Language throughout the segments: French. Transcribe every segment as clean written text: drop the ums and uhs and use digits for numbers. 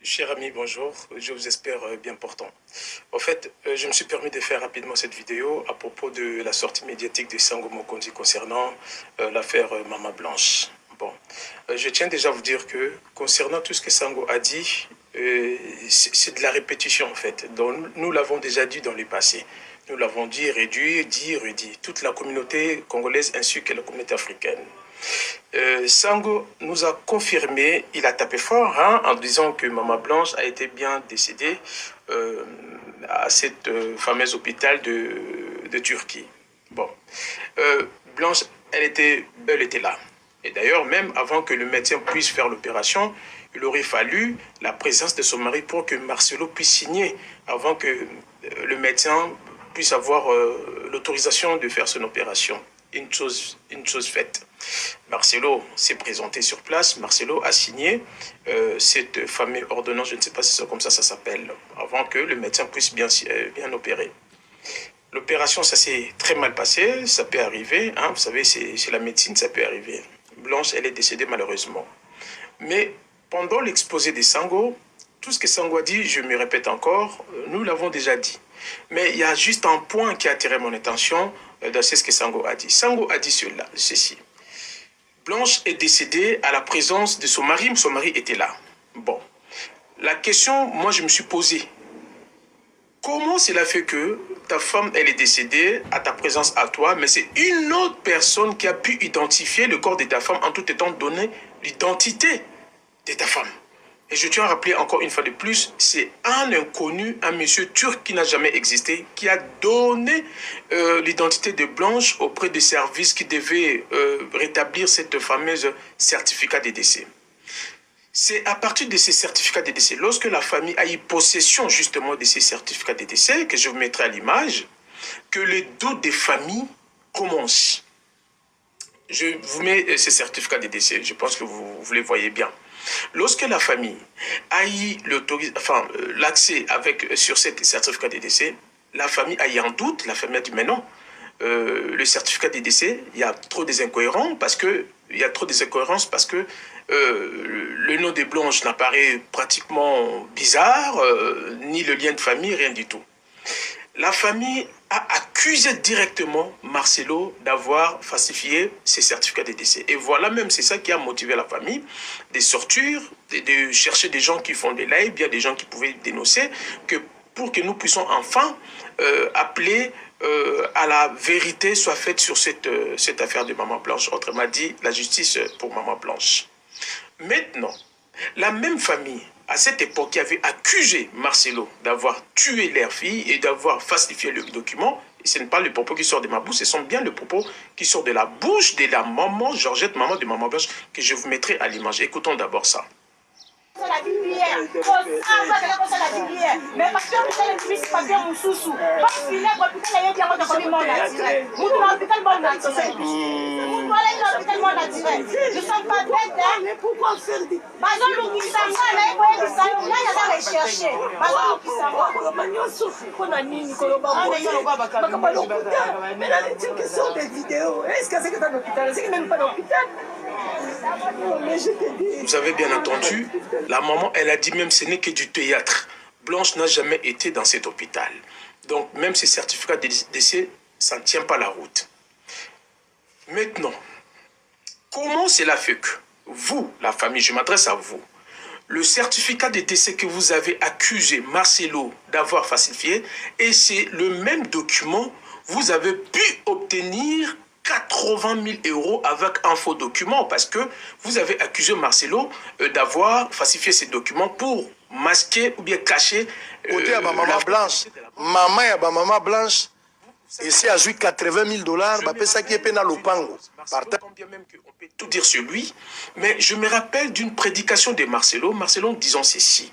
Cher ami, bonjour, je vous espère bien portant. En fait, je me suis permis de faire rapidement cette vidéo à propos de la sortie médiatique de Sango Mokonzi concernant l'affaire Mama Blanche. Bon, je tiens déjà à vous dire que concernant tout ce que Sango a dit, c'est de la répétition en fait. Donc, nous l'avons déjà dit dans le passé. Nous l'avons dit, redit. Toute la communauté congolaise ainsi que la communauté africaine. Sango nous a confirmé, il a tapé fort hein, en disant que Mama Blanche a été bien décédée à cette fameuse hôpital de Turquie. Bon, Blanche, elle était là. Et d'ailleurs, même avant que le médecin puisse faire l'opération, il aurait fallu la présence de son mari pour que Marcelo puisse signer avant que le médecin puisse avoir l'autorisation de faire son opération. Une chose faite. Marcelo s'est présenté sur place, Marcelo a signé cette fameuse ordonnance, je ne sais pas si c'est comme ça s'appelle, avant que le médecin puisse bien opérer. L'opération, ça s'est très mal passé, ça peut arriver, hein, vous savez, c'est la médecine, ça peut arriver. Blanche, elle est décédée malheureusement. Mais pendant l'exposé des Sango, tout ce que Sango a dit, je me répète encore, nous l'avons déjà dit. Mais il y a juste un point qui a attiré mon attention dans ce que Sango a dit. Sango a dit ceci. Blanche est décédée à la présence de son mari était là. Bon, la question, moi je me suis posée, comment cela fait que ta femme, elle est décédée à ta présence à toi, mais c'est une autre personne qui a pu identifier le corps de ta femme en tout étant donné l'identité de ta femme. Et je tiens à rappeler encore une fois de plus, c'est un inconnu, un monsieur turc qui n'a jamais existé, qui a donné l'identité de Blanche auprès des services qui devaient rétablir cette fameuse certificat de décès. C'est à partir de ces certificats de décès, lorsque la famille a eu possession justement de ces certificats de décès, que je vous mettrai à l'image, que les doutes des familles commencent. Je vous mets ces certificats de décès, je pense que vous les voyez bien. Lorsque la famille a eu l'accès sur ces certificats de décès, la famille a eu un doute, la famille a dit mais non, le certificat de décès, il y a trop des incohérences parce que le nom de Blanche n'apparaît pratiquement bizarre, ni le lien de famille, rien du tout. La famille a accusé directement Marcelo d'avoir falsifié ses certificats de décès. Et voilà même, c'est ça qui a motivé la famille de sortir, de chercher des gens qui font des lives, bien des gens qui pouvaient dénoncer, pour que nous puissions enfin appeler à la vérité soit faite sur cette affaire de Maman Blanche. Autrement dit, la justice pour Maman Blanche. Maintenant, la même famille, à cette époque, qui avait accusé Marcelo d'avoir tué leur fille et d'avoir falsifié le document, et ce n'est pas le propos qui sort de ma bouche, ce sont bien les propos qui sortent de la bouche de la maman Georgette, maman de Maman Blanche, que je vous mettrai à l'image. Écoutons d'abord ça. La biblière, mais parce que vous allez plus papier mon sous-sous. Parce qu'il est l'hôpital, il y a bien de commis mon naturel. Vous dans l'hôpital, bon naturel. Vous allez dans l'hôpital, bon naturel. Nous ne sommes pas bêtes, hein. Mais pourquoi faire des. Par exemple, nous qui sommes là, là, il y a à chercher. Par exemple, nous qui sommes mais là, les trucs qui sont des vidéos. Est-ce que c'est dans l'hôpital? C'est même pas l'hôpital. Vous avez bien entendu, la maman, elle a dit même ce n'est que du théâtre. Blanche n'a jamais été dans cet hôpital. Donc même ces certificats de décès, ça ne tient pas la route. Maintenant, comment cela fait que vous, la famille, je m'adresse à vous, le certificat de décès que vous avez accusé Marcelo d'avoir falsifié, et c'est le même document, vous avez pu obtenir 80 000 € avec un faux document parce que vous avez accusé Marcelo d'avoir falsifié ces documents pour masquer ou bien cacher côté à ma maman blanche. Maman et ma maman blanche, et c'est à jouer 80 000 $, bah, ça qui est pénal au pango. Même qu'on peut tout dire sur lui, mais je me rappelle d'une prédication de Marcelo disant ceci.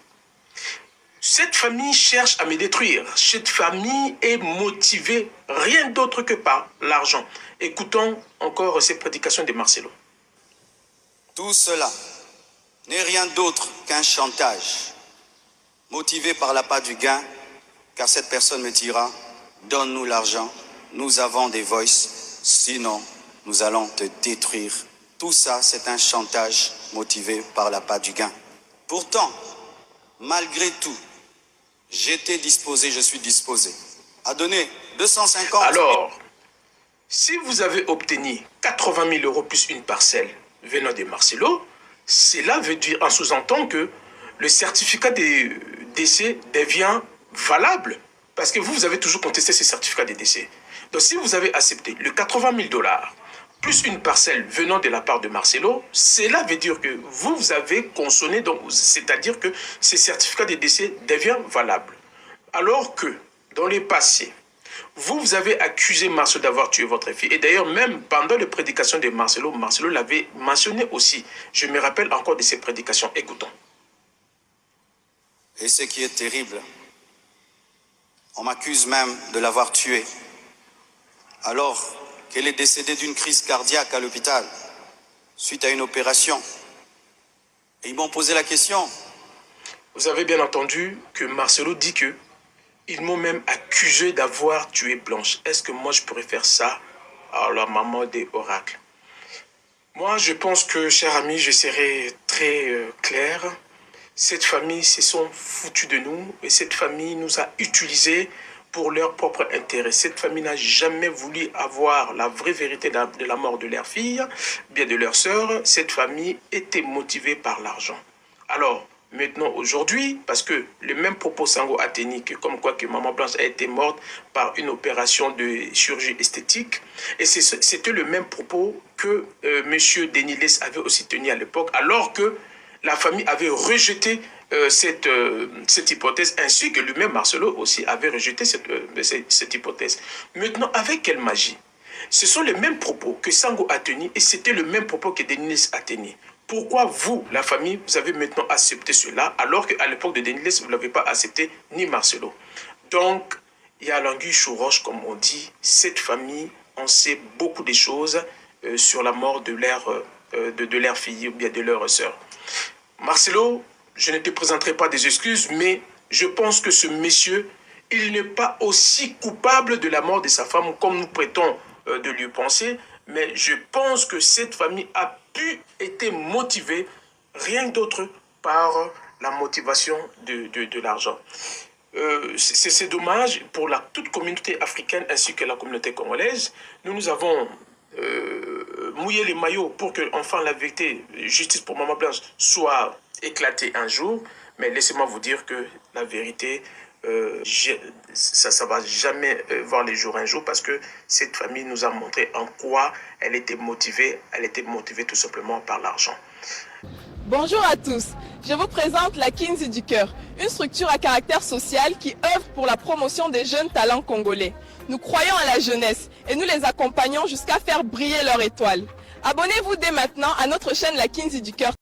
Cette famille cherche à me détruire. Cette famille est motivée rien d'autre que par l'argent. Écoutons encore ces prédications de Marcelo. Tout cela n'est rien d'autre qu'un chantage, motivé par l'appât du gain, car cette personne me dira, donne-nous l'argent, nous avons des voices, sinon nous allons te détruire. Tout ça, c'est un chantage motivé par l'appât du gain. Pourtant, malgré tout, j'étais disposé, je suis disposé à donner 250. Alors, si vous avez obtenu 80 000 euros plus une parcelle venant de Marcelo, cela veut dire, en sous-entend que le certificat de décès devient valable. Parce que vous avez toujours contesté ce certificat de décès. Donc si vous avez accepté le 80 000 $ plus une parcelle venant de la part de Marcelo, cela veut dire que vous avez consonné, c'est-à-dire que ce certificat de décès devient valable. Alors que, dans le passé, vous avez accusé Marcelo d'avoir tué votre fille. Et d'ailleurs, même pendant les prédications de Marcelo, Marcelo l'avait mentionné aussi. Je me rappelle encore de ces prédications. Écoutons. Et ce qui est terrible, on m'accuse même de l'avoir tué, alors qu'elle est décédée d'une crise cardiaque à l'hôpital, suite à une opération. Et ils m'ont posé la question. Vous avez bien entendu que Marcelo dit que ils m'ont même accusé d'avoir tué Blanche. Est-ce que moi je pourrais faire ça à la maman des oracles? Moi je pense que, cher ami, je serai très clair. Cette famille se sont foutus de nous et cette famille nous a utilisés pour leur propre intérêt. Cette famille n'a jamais voulu avoir la vraie vérité de la mort de leur fille, bien de leur sœur. Cette famille était motivée par l'argent. Alors, maintenant, aujourd'hui, parce que le même propos Sango a tenu que comme quoi que Maman Blanche a été morte par une opération de chirurgie esthétique, et c'était le même propos que M. Denilès avait aussi tenu à l'époque, alors que la famille avait rejeté cette hypothèse, ainsi que lui-même Marcelo aussi avait rejeté cette hypothèse. Maintenant, avec quelle magie? Ce sont les mêmes propos que Sango a tenus et c'était le même propos que Denilès a tenu. Pourquoi vous, la famille, vous avez maintenant accepté cela, alors qu'à l'époque de Denilès, vous ne l'avez pas accepté, ni Marcelo? Donc, il y a l'anguille sous roche, comme on dit. Cette famille, on sait beaucoup de choses sur la mort de leur fille ou bien de leur sœur. Marcelo, je ne te présenterai pas des excuses, mais je pense que ce monsieur, il n'est pas aussi coupable de la mort de sa femme comme nous prêtons de lui penser, mais je pense que cette famille a pu être motivée rien d'autre par la motivation de l'argent. C'est dommage pour toute communauté africaine ainsi que la communauté congolaise. Nous avons mouillé les maillots pour que enfin la vérité, justice pour Maman Blanche soit éclatée un jour, mais laissez-moi vous dire que la vérité, ça va jamais voir les jours un jour, parce que cette famille nous a montré en quoi elle était motivée tout simplement par l'argent. Bonjour à tous, je vous présente la Kinsey du Cœur, une structure à caractère social qui œuvre pour la promotion des jeunes talents congolais. Nous croyons à la jeunesse et nous les accompagnons jusqu'à faire briller leur étoile. Abonnez-vous dès maintenant à notre chaîne La Kinsey du Cœur.